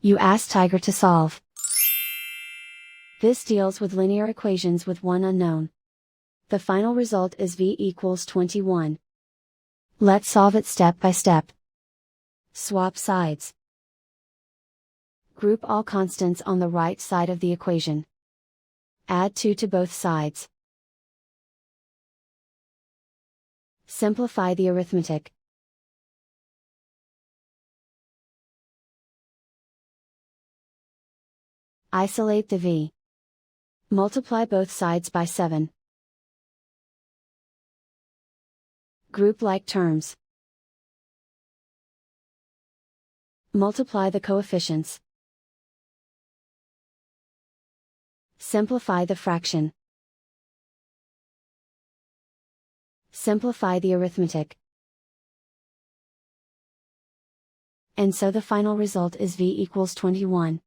You ask Tiger to solve. This deals with linear equations with one unknown. The final result is v equals 21. Let's solve it step by step. Swap sides. Group all constants on the right side of the equation. Add 2 to both sides. Simplify the arithmetic. Isolate the v. Multiply both sides by 7. Group like terms. Multiply the coefficients. Simplify the fraction. Simplify the arithmetic. And so the final result is v equals 21.